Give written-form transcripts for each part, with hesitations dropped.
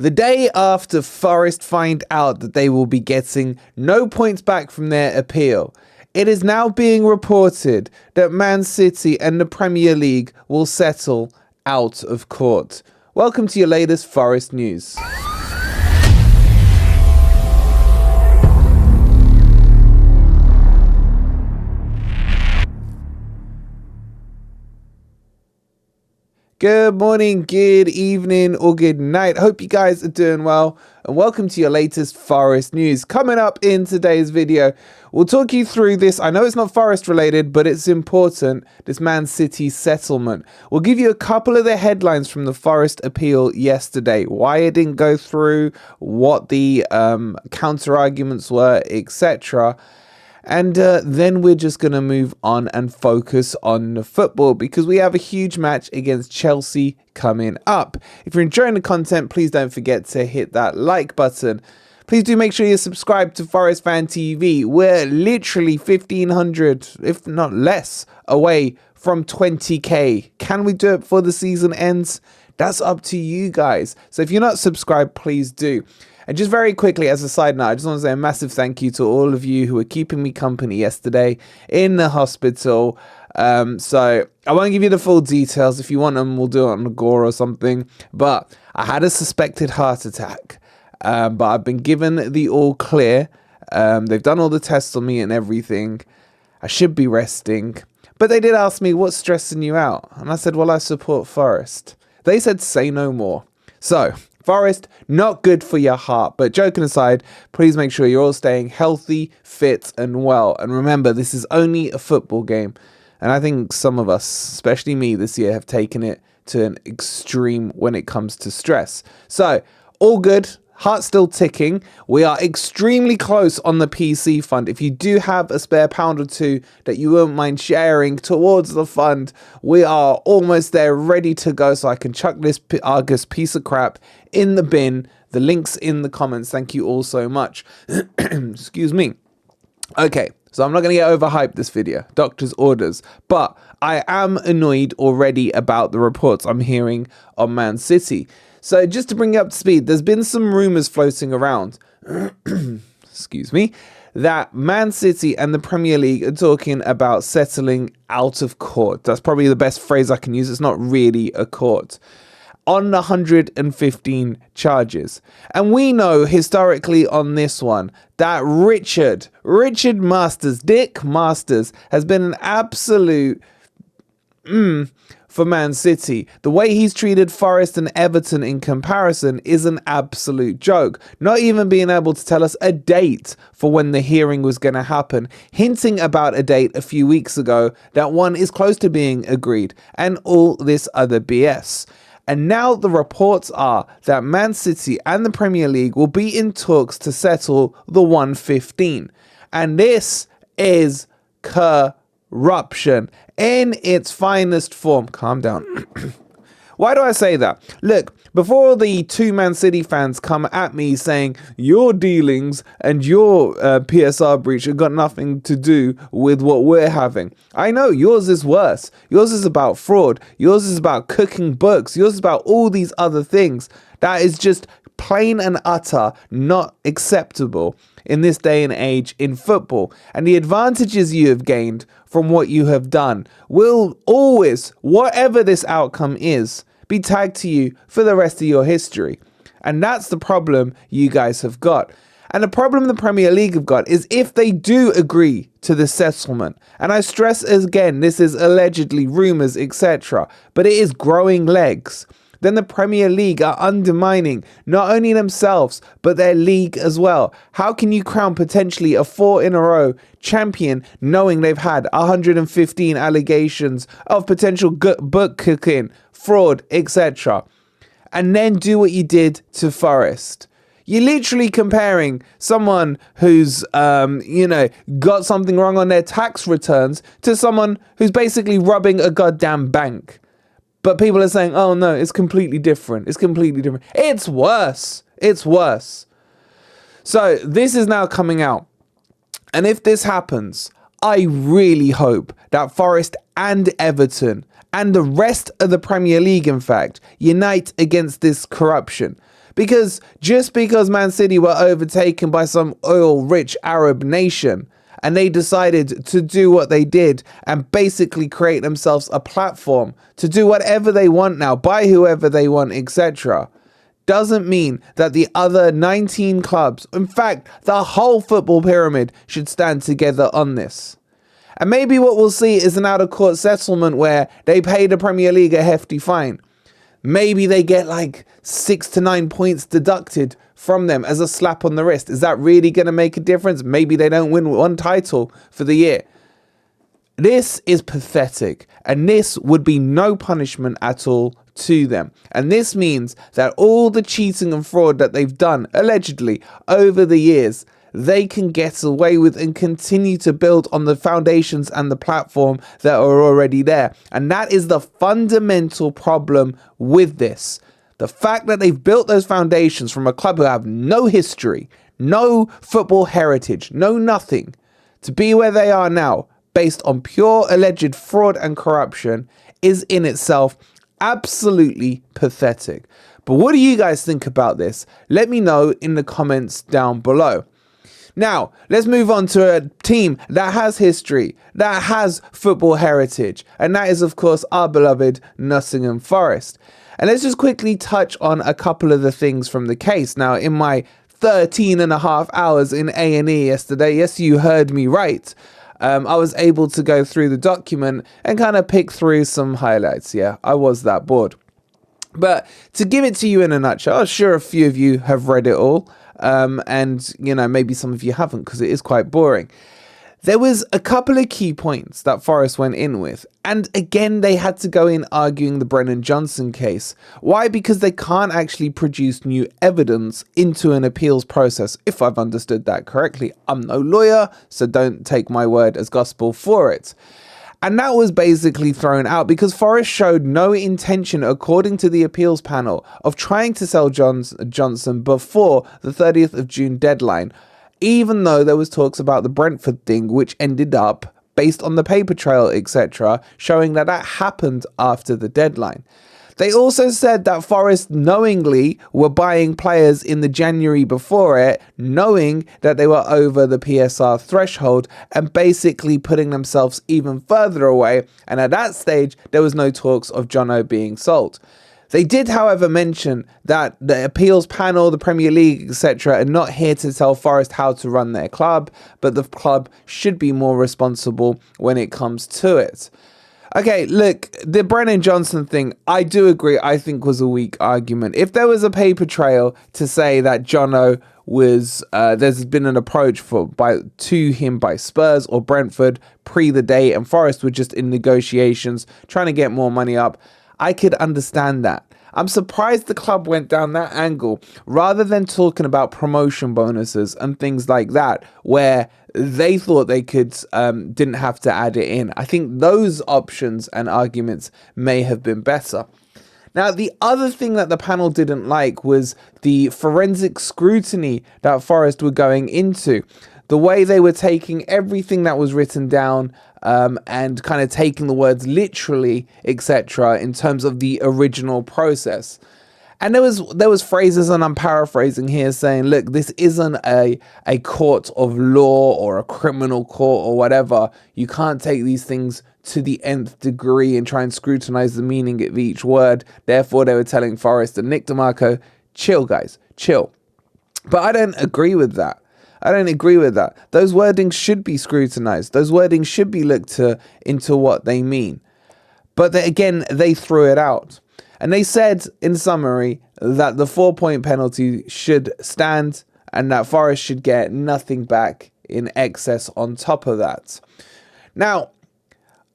The day after Forest find out that they will be getting no points back from their appeal, it is now being reported that Man City and the Premier League will settle out of court. Welcome to your latest Forest news. Good morning, good evening, or good night. Hope you guys are doing well, and welcome to your latest Forest news. Coming up in today's video, we'll talk you through this. I know it's not Forest related, but it's important. This Man City settlement. We'll give you a couple of the headlines from the Forest appeal yesterday, why it didn't go through, what the counter arguments were, etc. And then we're just going to move on and focus on the football because we have a huge match against Chelsea coming up. If you're enjoying the content, please don't forget to hit that like button. Please do make sure you're subscribed to Forest Fan TV. We're literally 1,500, if not less, away from 20k. Can we do it before the season ends? That's up to you guys. So if you're not subscribed, please do. And just very quickly, as a side note, I just want to say a massive thank you to all of you who were keeping me company yesterday in the hospital. So I won't give you the full details. If you want them, we'll do it on the gore or something. But I had a suspected heart attack. But I've been given the all clear. They've done all the tests on me and everything. I should be resting. But they did ask me, what's stressing you out? And I said, well, I support Forest. They said, say no more. So Forest, not good for your heart. But joking aside, please make sure you're all staying healthy, fit and well. And remember, this is only a football game. And I think some of us, especially me this year, have taken it to an extreme when it comes to stress. So all good. Heart still ticking. We are extremely close on the PC fund. If you do have a spare £1 or £2 that you won't mind sharing towards the fund, we are almost there, ready to go. So I can chuck this Argus piece of crap in the bin. The link's in the comments. Thank you all so much. Excuse me. Okay, so I'm not going to get overhyped this video. Doctor's orders. But I am annoyed already about the reports I'm hearing on Man City. So just to bring you up to speed, there's been some rumours floating around, excuse me, that Man City and the Premier League are talking about settling out of court. That's probably the best phrase I can use. It's not really a court. On the 115 charges. And we know historically on this one that Richard Masters, Dick Masters, has been an absolute for Man City. The way he's treated Forest and Everton in comparison is an absolute joke. Not even being able to tell us a date for when the hearing was going to happen, hinting about a date a few weeks ago that one is close to being agreed, and all this other BS. And now the reports are that Man City and the Premier League will be in talks to settle the 115. And this is corruption in its finest form. Calm down. Why do I say that? Look, before the two Man City fans come at me saying your dealings and your PSR breach have got nothing to do with what we're having. I know yours is worse. Yours is about fraud. Yours is about cooking books. Yours is about all these other things. That is just plain and utter not acceptable in this day and age in football. And the advantages you have gained from what you have done will always, whatever this outcome is, be tagged to you for the rest of your history. And that's the problem you guys have got. And the problem the Premier League have got is if they do agree to the settlement, and I stress again, this is allegedly rumours, etc., but it is growing legs, then the Premier League are undermining not only themselves, but their league as well. How can you crown potentially a 4 in a row champion knowing they've had 115 allegations of potential book cooking, fraud, etc., and then do what you did to Forest? You're literally comparing someone who's, got something wrong on their tax returns to someone who's basically robbing a goddamn bank. But people are saying, oh no, it's completely different. It's completely different. It's worse. It's worse. So this is now coming out. And if this happens, I really hope that Forest and Everton and the rest of the Premier League, in fact, unite against this corruption. Because just because Man City were overtaken by some oil-rich Arab nation and they decided to do what they did and basically create themselves a platform to do whatever they want now, buy whoever they want, etc., doesn't mean that the other 19 clubs, in fact, the whole football pyramid, should stand together on this. And maybe what we'll see is an out-of-court settlement where they pay the Premier League a hefty fine. Maybe they get like 6 to 9 points deducted from them as a slap on the wrist. Is that really going to make a difference? Maybe they don't win one title for the year. This is pathetic, and this would be no punishment at all to them. And this means that all the cheating and fraud that they've done, allegedly, over the years, they can get away with and continue to build on the foundations and the platform that are already there. And that is the fundamental problem with this. The fact that they've built those foundations from a club who have no history, no football heritage, no nothing, to be where they are now, based on pure alleged fraud and corruption, is in itself absolutely pathetic. But what do you guys think about this? Let me know in the comments down below. Now, let's move on to a team that has history, that has football heritage, and that is, of course, our beloved Nottingham Forest. And let's just quickly touch on a couple of the things from the case. Now, in my 13 and a half hours in A&E yesterday, yes, you heard me right, I was able to go through the document and kind of pick through some highlights. Yeah, I was that bored. But to give it to you in a nutshell, I'm sure a few of you have read it all. And, you know, maybe some of you haven't because it is quite boring. There was a couple of key points that Forest went in with. And again, they had to go in arguing the Brennan Johnson case. Why? Because they can't actually produce new evidence into an appeals process, if I've understood that correctly. I'm no lawyer, so don't take my word as gospel for it. And that was basically thrown out because Forest showed no intention, according to the appeals panel, of trying to sell Johnson before the 30th of June deadline, even though there was talks about the Brentford thing, which ended up, based on the paper trail, etc., showing that that happened after the deadline. They also said that Forest knowingly were buying players in the January before it, knowing that they were over the PSR threshold and basically putting themselves even further away. And at that stage, there was no talks of Jono being sold. They did, however, mention that the appeals panel, the Premier League, etc., are not here to tell Forest how to run their club, but the club should be more responsible when it comes to it. Okay, look, the Brennan Johnson thing, I do agree, I think was a weak argument. If there was a paper trail to say that Jono was, there's been an approach to him by Spurs or Brentford pre the day, and Forest were just in negotiations trying to get more money up, I could understand that. I'm surprised the club went down that angle rather than talking about promotion bonuses and things like that, where they thought they could didn't have to add it in. I think those options and arguments may have been better. Now, the other thing that the panel didn't like was the forensic scrutiny that Forest were going into. The way they were taking everything that was written down and kind of taking the words literally, etc., in terms of the original process. And there was phrases, and I'm paraphrasing here, saying, look, this isn't a court of law or a criminal court or whatever. You can't take these things to the nth degree and try and scrutinize the meaning of each word. Therefore, they were telling Forest and Nick DeMarco, chill, guys, chill. But I don't agree with that. I don't agree with that. Those wordings should be scrutinized. Those wordings should be looked into what they mean. But again, they threw it out. And they said, in summary, that the 4-point penalty should stand and that Forest should get nothing back in excess on top of that. Now,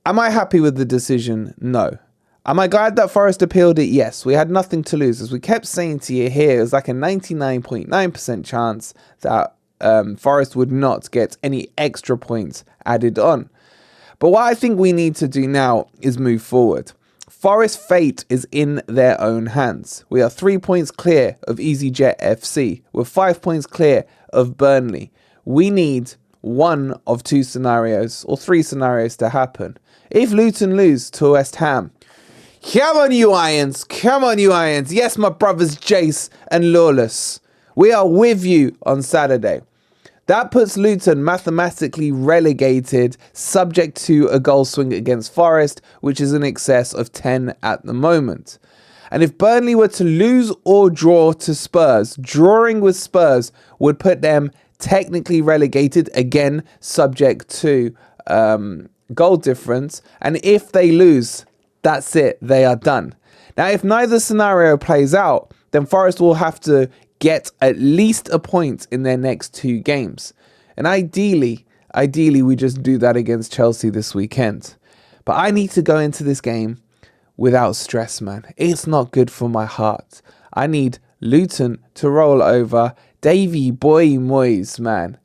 am I happy with the decision? No. Am I glad that Forest appealed it? Yes. We had nothing to lose. As we kept saying to you here, it was like a 99.9% chance that Forest would not get any extra points added on. But what I think we need to do now is move forward. Forest's fate is in their own hands. We are 3 points clear of EasyJet FC. We're 5 points clear of Burnley. We need one of two scenarios or three scenarios to happen. If Luton lose to West Ham, Come on, you Irons. Come on, you Irons. Yes, my brothers Jace and Lawless. We are with you on Saturday. That puts Luton mathematically relegated, subject to a goal swing against Forest, which is in excess of 10 at the moment. And if Burnley were to lose or draw to Spurs, drawing with Spurs would put them technically relegated, again, subject to goal difference. And if they lose, that's it, they are done. Now, if neither scenario plays out, then Forest will have to get at least a point in their next 2 games. And ideally, we just do that against Chelsea this weekend. But I need to go into this game without stress, man. It's not good for my heart. I need Luton to roll over. Davy Boy Moyes, man.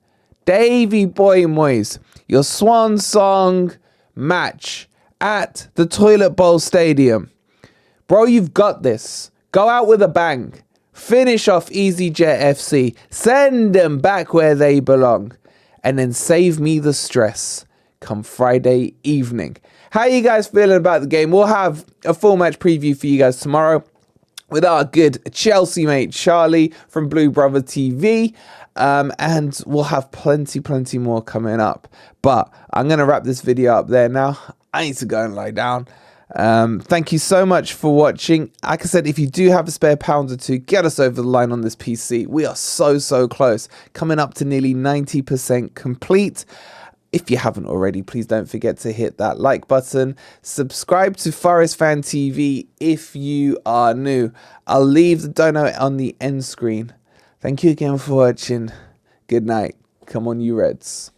Davy Boy Moyes. Your swan song match at the Toilet Bowl Stadium. Bro, you've got this. Go out with a bang. Finish off EasyJet FC. Send them back where they belong. And then save me the stress come Friday evening. How are you guys feeling about the game? We'll have a full match preview for you guys tomorrow with our good Chelsea mate Charlie from Blue Brother TV. And we'll have plenty more coming up. But I'm going to wrap this video up there now. I need to go and lie down. Thank you so much for watching. Like I said, if you do have a spare pound or two, get us over the line on this PC. We are so close, coming up to nearly 90% complete. If you haven't already, please don't forget to hit that like button. Subscribe to Forest Fan TV if you are new. I'll leave the dono on the end screen. Thank you again for watching. Good night. Come on, you Reds.